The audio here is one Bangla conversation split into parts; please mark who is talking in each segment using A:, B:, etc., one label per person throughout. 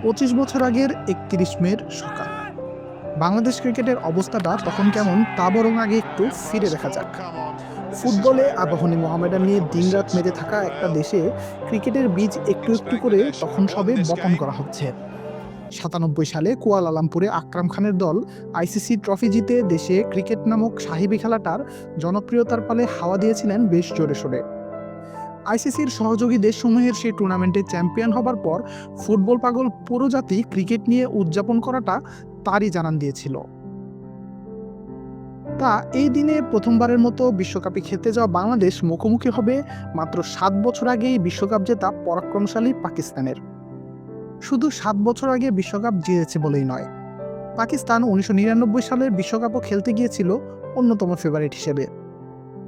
A: 25 বছর আগের 31 মের সকাল। বাংলাদেশ ক্রিকেটের অবস্থাটা তখন কেমন তা বরং আগে একটু ফিরে দেখা যাক। ফুটবলে আবাহনী মোহামেডান নিয়ে দিনরাত মেতে থাকা একটা দেশে ক্রিকেটের বীজ একটু একটু করে তখন সবে বপন করা হচ্ছে। 97 সালে কুয়ালালামপুরে আকরাম খানের দল আইসিসি ট্রফি জিতে দেশে ক্রিকেট নামক সাহেবী খেলাটার জনপ্রিয়তার পালে হাওয়া দিয়েছিলেন বেশ জোরে সোরে। আইসিসির সহযোগী দেশসমূহের সেই টুর্নামেন্টে চ্যাম্পিয়ন হবার পর ফুটবল পাগল পুরো জাতি ক্রিকেট নিয়ে উদযাপন করাটা তারই জানান দিয়েছিল। তা এই দিনে প্রথমবারের মতো বিশ্বকাপে খেলতে যাওয়া বাংলাদেশ মুখোমুখি হবে মাত্র 7 বছর আগেই বিশ্বকাপ জেতা পরাক্রমশালী পাকিস্তানের। শুধু 7 বছর আগে বিশ্বকাপ জিতেছে বলেই নয়, পাকিস্তান 1999 সালের বিশ্বকাপও খেলতে গিয়েছিল অন্যতম ফেভারিট হিসেবে।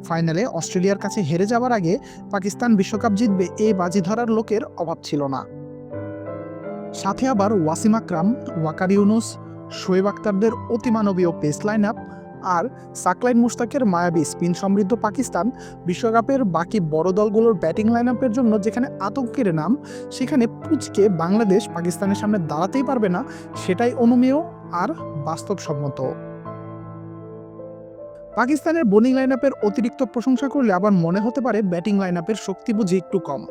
A: ফাইনালে অস্ট্রেলিয়ার কাছে হেরে যাওয়ার আগে পাকিস্তান বিশ্বকাপ জিতবে এই বাজি ধরার লোকের অভাব ছিল না। সাথে আবার ওয়াসিম আকরাম, ওয়াকার ইউনুস, শোয়েব আখতারদের অতিমানবীয় পেস লাইন আপ আর সাকলাইন মুশতাকের মায়াবী স্পিন সমৃদ্ধ পাকিস্তান বিশ্বকাপের বাকি বড় দলগুলোর ব্যাটিং লাইন আপের জন্য যেখানে আতঙ্কের নাম, সেখানে পুচকে বাংলাদেশ পাকিস্তানের সামনে দাঁড়াতেই পারবে না, সেটাই অনুমেয় আর বাস্তবসম্মত। পাকিস্তানের বোলিং লাইন আপের অতিরিক্ত প্রশংসা করলে আবার মনে হতে পারে ব্যাটিং লাইন আপের শক্তি বুঝি একটু কম।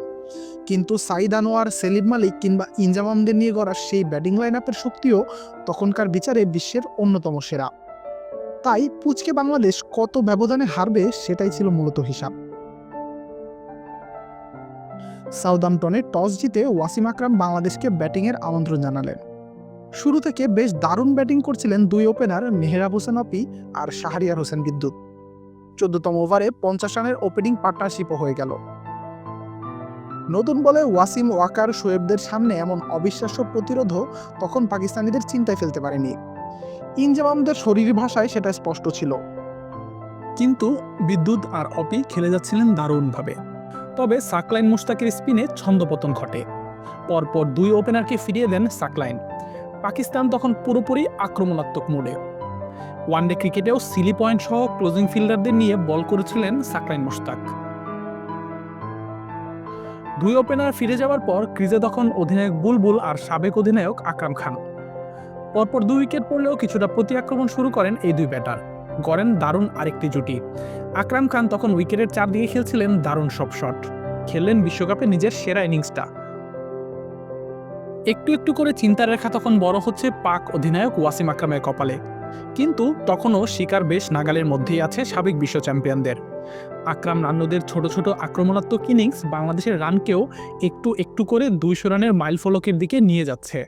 A: কিন্তু সাইদ আনোয়ার, সেলিম মালিক কিংবা ইনজামামদের নিয়ে গড়া সেই ব্যাটিং লাইন আপের শক্তিও তখনকার বিচারে বিশ্বের অন্যতম সেরা। তাই পুচকে বাংলাদেশ কত ব্যবধানে হারবে সেটাই ছিল মূলত হিসাব। সাউদাম্পটনে টস জিতে ওয়াসিম আকরাম বাংলাদেশকে ব্যাটিংয়ের আমন্ত্রণ জানালেন। শুরু থেকে বেশ দারুণ ব্যাটিং করছিলেন দুই ওপেনার মেহরাব হোসেন অপি আর শাহরিয়ার হোসেন বিদ্যুৎ। 14তম ওভারে 50 রানের ওপেনিং পার্টনারশিপও হয়ে গেল। নতুন বলে ওয়াসিম, ওয়াকার, শোয়েবদের সামনে এমন অবিশ্বাস্য প্রতিরোধও তখন পাকিস্তানিদের চিন্তায় ফেলতে পারেনি। ইনজামামদের শরীরী ভাষায় সেটা স্পষ্ট ছিল।
B: কিন্তু বিদ্যুৎ আর অপি খেলে যাচ্ছিলেন দারুণভাবে। তবে সাকলাইন মুশতাকের স্পিনে ছন্দপতন ঘটে। পরপর দুই ওপেনারকে ফিরিয়ে দেন সাকলাইন। পাকিস্তান তখন পুরোপুরি আক্রমণাত্মক মোডে। ওয়ানডে ক্রিকেটেও সিলি পয়েন্ট সহ ক্লোজিং ফিল্ডারদের নিয়ে বল করেছিলেন সাকলাইন মুশতাক। দুই ওপেনার ফিরে যাওয়ার পর ক্রিজে তখন অধিনায়ক বুলবুল আর সাবেক অধিনায়ক আকরাম খান। পরপর 2 উইকেট পড়লেও কিছুটা প্রতি আক্রমণ শুরু করেন এই দুই ব্যাটার, গড়েন দারুণ আরেকটি জুটি। আকরাম খান তখন উইকেটের চারদিকে খেলছিলেন দারুণ সব শট, খেললেন বিশ্বকাপে নিজের সেরা ইনিংসটা। একটু একটু করে চিন্তার রেখা তখন বড় হচ্ছে পাক অধিনায়ক ওয়াসিম আকরামের কপালে। কিন্তু তখনও শিকার বেশ নাগালের মধ্যেই আছে সাবেক বিশ্ব চ্যাম্পিয়নদের। আকরাম রান্নুদের ছোট ছোট আক্রমণাত্মক ইনিংস বাংলাদেশের রানকেও একটু একটু করে 200 রানের মাইলফলকের দিকে নিয়ে যাচ্ছে।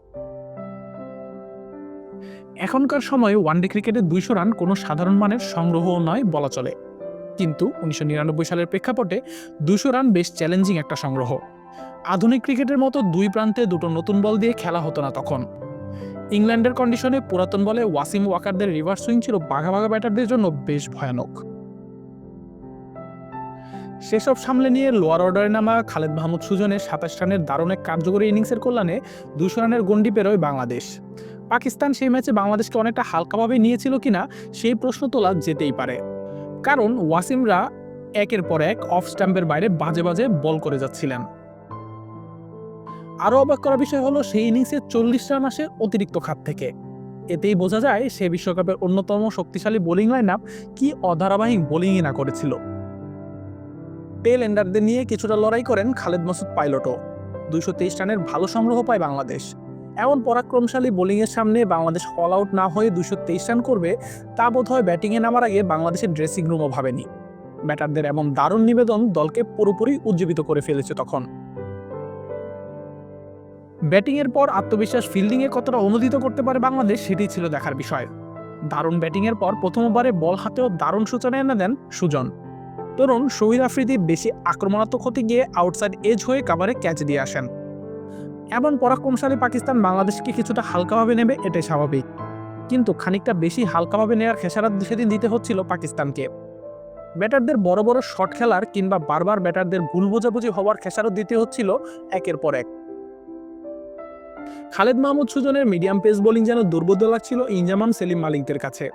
B: এখনকার সময়ে ওয়ানডে ক্রিকেটে 200 রান কোনো সাধারণ মানের সংগ্রহও নয় বলা চলে। কিন্তু 1999 সালের প্রেক্ষাপটে 200 রান বেশ চ্যালেঞ্জিং একটা সংগ্রহ। আধুনিক ক্রিকেটের মতো দুই প্রান্তে দুটো নতুন বল দিয়ে খেলা হতো না তখন। ইংল্যান্ডের কন্ডিশনে পুরাতন বলে ওয়াসিম, ওয়াকারদের রিভার্স সুইং ছিল বাঘা বাঘা ব্যাটারদের জন্য বেশ ভয়ানক। সেসব সামলে নিয়ে লোয়ার অর্ডারে নামা খালেদ মাহমুদ সুজনের 27 রানের দারুণ এক কার্যকরী ইনিংসের কল্যাণে 200 রানের গন্ডি পেরোয় বাংলাদেশ। পাকিস্তান সেই ম্যাচে বাংলাদেশকে অনেকটা হালকাভাবে নিয়েছিল কিনা সেই প্রশ্ন তোলা যেতেই পারে, কারণ ওয়াসিমরা একের পর এক অফ স্ট্যাম্পের বাইরে বাজে বাজে বল করে যাচ্ছিলেন। আরও অবাক করা বিষয় হলো সেই ইনিংসে 40 রান আসে অতিরিক্ত খাত থেকে। এতেই বোঝা যায় সে বিশ্বকাপের অন্যতম শক্তিশালী বোলিং লাইন আপ কি অধারাবাহিক বোলিংই না করেছিল। টেল এন্ডারদের নিয়ে কিছুটা লড়াই করেন খালেদ মাসুদ পাইলটও। 223 রানের ভালো সংগ্রহ পায় বাংলাদেশ। এমন পরাক্রমশালী বোলিংয়ের সামনে বাংলাদেশ অল আউট না হয়ে 223 রান করবে তা বোধহয় ব্যাটিংয়ে নামার আগে বাংলাদেশের ড্রেসিং রুমও ভাবেনি। ব্যাটারদের এমন দারুণ নিবেদন দলকে পুরোপুরি উজ্জীবিত করে ফেলেছে তখন। ব্যাটিংয়ের পর আত্মবিশ্বাস ফিল্ডিংয়ে কতটা অনুদিত করতে পারে বাংলাদেশ সেটাই ছিল দেখার বিষয়। দারুণ ব্যাটিংয়ের পর প্রথম ওভারে বল হাতেও দারুণ সূচনা এনে দেন সুজন। তরুণ শহীদ আফ্রিদি বেশি আক্রমণাত্মক হতে গিয়ে আউটসাইড এজ হয়ে কাভারে ক্যাচ দিয়ে আসেন। এমন পরাক্রমশালী পাকিস্তান বাংলাদেশকে কিছুটা হালকাভাবে নেবে এটাই স্বাভাবিক, কিন্তু খানিকটা বেশি হালকাভাবে নেওয়ার খেসারত সেদিন দিতে হচ্ছিল পাকিস্তানকে। ব্যাটারদের বড় বড় শট খেলার কিংবা বারবার ব্যাটারদের ভুল বোঝাবুঝি হওয়ার খেসারত দিতে হচ্ছিল একের পর এক। খালেদ মাহমুদ সুজনের মিডিয়াম পেস বোলিং যেন দুর্বোধ্য লাগছিল ইনজামাম, সেলিম মালিকদের কাছে।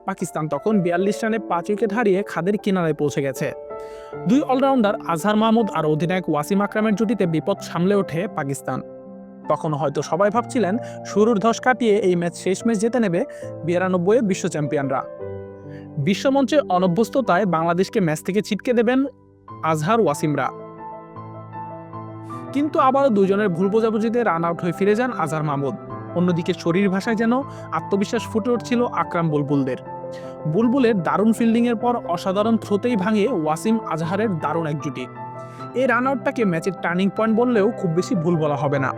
B: পাকিস্তান তখন 42 রানে 5 উইকেট হারিয়ে খাদের কিনারায় পৌঁছে গেছে। দুই অলরাউন্ডার আজহার মাহমুদ আর অধিনায়ক ওয়াসিম আকরামের জুটিতে বিপদ সামলে ওঠে পাকিস্তান। তখন হয়তো সবাই ভাবছিলেন শুরুর ধস কাটিয়ে এই ম্যাচ শেষ ম্যাচ জিতে নেবে 92 বিশ্ব চ্যাম্পিয়নরা। বিশ্বমঞ্চে অনভ্যস্ততায় বাংলাদেশকে ম্যাচ থেকে ছিটকে দেবেন আজহার ওয়াসিমরা। কিন্তু আবারও দুজনের ভুল বোঝাবুঝিতে রান আউট হয়ে ফিরে যান আজহার মাহমুদ। অন্যদিকে শরীর ভাষায় যেন আত্মবিশ্বাস ফুটে উঠছিল আকরাম বুলবুলদের। বুলবুলের দারুণ ফিল্ডিংয়ের পর অসাধারণ থ্রোতেই ভাঙে ওয়াসিম আজহারের দারুণ এক জুটি। এই রান আউটটাকে ম্যাচের টার্নিং পয়েন্ট বললেও খুব বেশি ভুল বলা হবে না।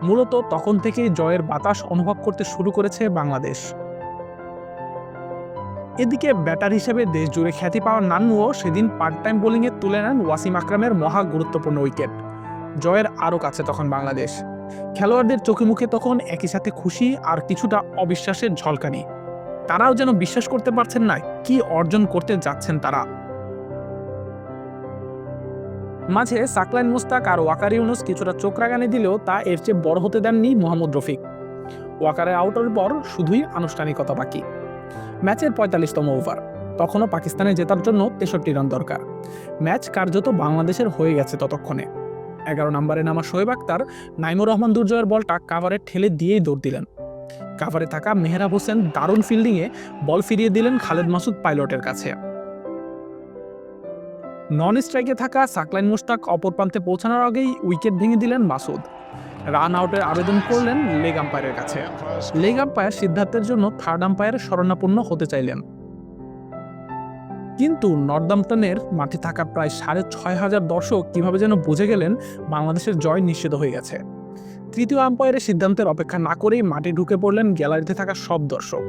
B: মূলত তখন থেকেই জয়ের বাতাস অনুভব করতে শুরু করেছে বাংলাদেশ। এদিকে ব্যাটার হিসেবে দেশ জুড়ে খ্যাতি পাওয়া নান্নুও সেদিন পার্ট টাইম বোলিংয়ে তুলে নেন ওয়াসিম আকরামের মহা গুরুত্বপূর্ণ উইকেট। জয়ের আরও কাছে তখন বাংলাদেশ। খেলোয়াড়দের চোখে মুখে তখন একই সাথে খুশি আর কিছুটা অবিশ্বাসের ঝলকানি। তারাও যেন বিশ্বাস করতে পারছেন না কি অর্জন করতে যাচ্ছেন তারা। মাঝে সাকলাইন মুস্তাক আর ওয়াকার ইউনুস কিছুটা চোখ রাগানি দিলেও তা এর চেয়ে বড় হতে দেননি মোহাম্মদ রফিক। ওয়াকারের আউটের পর শুধুই আনুষ্ঠানিকতা বাকি। ম্যাচের ৪৫তম ওভার, তখনও পাকিস্তানে জেতার জন্য ৬৩ রান দরকার। ম্যাচ কার্যত বাংলাদেশের হয়ে গেছে ততক্ষণে। ১১ নম্বরে নামা শোয়েব আক্তার নাইমুর রহমান দুর্জয়ের বলটা কাভারে ঠেলে দিয়েই দৌড় দিলেন। কাভারে থাকা মেহরাব হোসেন দারুণ ফিল্ডিংয়ে বল ফিরিয়ে দিলেন খালেদ মাসুদ পাইলটের কাছে। নন স্ট্রাইকে থাকা সাকলাইন মুস্তাক অপর প্রান্তে পৌঁছানোর আগেই উইকেট ভেঙে দিলেন মাসুদ। রান আউটের আবেদন করলেন লেগ আম্পায়ারের কাছে। লেগ আম্পায়ার সিদ্ধান্তের জন্য থার্ড আম্পায়ারের শরণাপন্ন হতে চাইলেন। কিন্তু নর্দাম্পটনের মাঠে থাকা প্রায় ৬,৫০০ দর্শক কিভাবে যেন বুঝে গেলেন বাংলাদেশের জয় নিশ্চিত হয়ে গেছে। তৃতীয় আম্পায়ারের সিদ্ধান্তের অপেক্ষা না করেই মাঠে ঢুকে পড়লেন গ্যালারিতে থাকা সব দর্শক।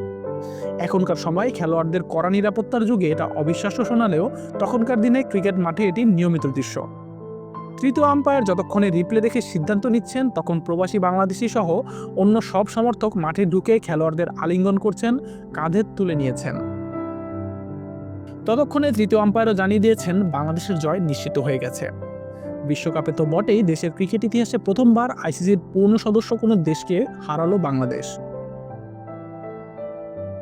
B: এখনকার সময় খেলোয়াড়দের কড়া নিরাপত্তার যুগে এটা অবিশ্বাস্য শোনালেও তখনকার দিনে ক্রিকেট মাঠে এটি নিয়মিত দৃশ্য। তৃতীয় আম্পায়ার যতক্ষণে রিপ্লে দেখে সিদ্ধান্ত নিচ্ছেন, তখন প্রবাসী বাংলাদেশি সহ অন্য সব সমর্থক মাঠে ঢুকে খেলোয়াড়দের আলিঙ্গন করছেন, কাঁধে তুলে নিয়েছেন। ততক্ষণে তৃতীয় আম্পায়ারও জানিয়ে দিয়েছেন বাংলাদেশের জয় নিশ্চিত হয়ে গেছে। বিশ্বকাপে তো বটেই, দেশের ক্রিকেট ইতিহাসে প্রথমবার আইসিসির পূর্ণ সদস্য কোনো দেশকে হারালো বাংলাদেশ।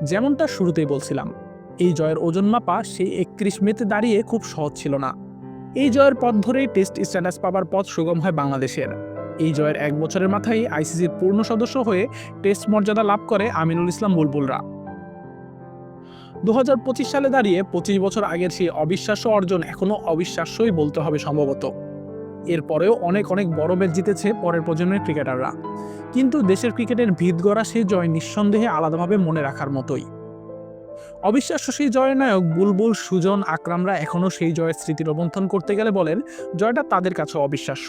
B: যেমনটা শুরুতেই বলছিলাম, এই জয়ের ওজন মাপা সেই ৩১ মেতে দাঁড়িয়ে খুব সহজ ছিল না। এই জয়ের পথ ধরেই টেস্ট স্ট্যাটাস পাবার পথ সুগম হয় বাংলাদেশের। এই জয়ের ১ বছরের মাথায় আইসিসির পূর্ণ সদস্য হয়ে টেস্ট মর্যাদা লাভ করে আমিনুল ইসলাম বুলবুলরা। ২০২৫ সালে দাঁড়িয়ে ২৫ বছর আগের সেই অবিশ্বাস্য অর্জন এখনো অবিশ্বাস্যই বলতে হবে সম্ভবত। এরপরেও অনেক বড় ম্যাচ জিতেছে পরের প্রজন্মের ক্রিকেটাররা, কিন্তু দেশের ক্রিকেটের ভিত গড়া সেই জয় নিঃসন্দেহে আলাদাভাবে মনে রাখার মতোই। অবিশ্বাস্য সেই জয়ের নায়ক বুলবুল, সুজন, আকরামরা এখনও সেই জয়ের স্মৃতি রোমন্থন করতে গেলে বলেন জয়টা তাদের কাছে অবিশ্বাস্য।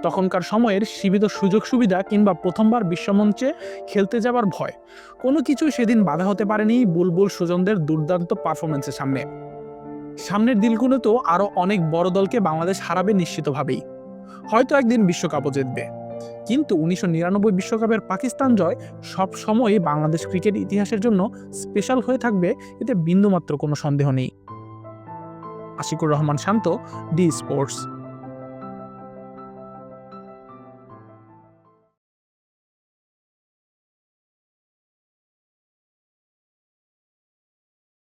B: তখনকার সময়ের সীমিত সুযোগ সুবিধা কিংবা প্রথমবার বিশ্বমঞ্চে খেলতে যাবার ভয়, কোনো কিছুই সেদিন বাধা হতে পারেনি বুলবুল, সুজনদের দুর্দান্ত পারফরমেন্সের সামনে। সামনের দিনগুলো তো আরও অনেক বড় দলকে বাংলাদেশ হারাবে নিশ্চিতভাবেই, হয়তো একদিন বিশ্বকাপও জিতবে। কিন্তু ১৯৯৯ বিশ্বকাপের পাকিস্তান জয় সব সময়ই বাংলাদেশ ক্রিকেট ইতিহাসের জন্য স্পেশাল হয়ে থাকবে, এতে বিন্দুমাত্র কোনো সন্দেহ নেই। আশিকুর রহমান শান্ত, ডি স্পোর্টস।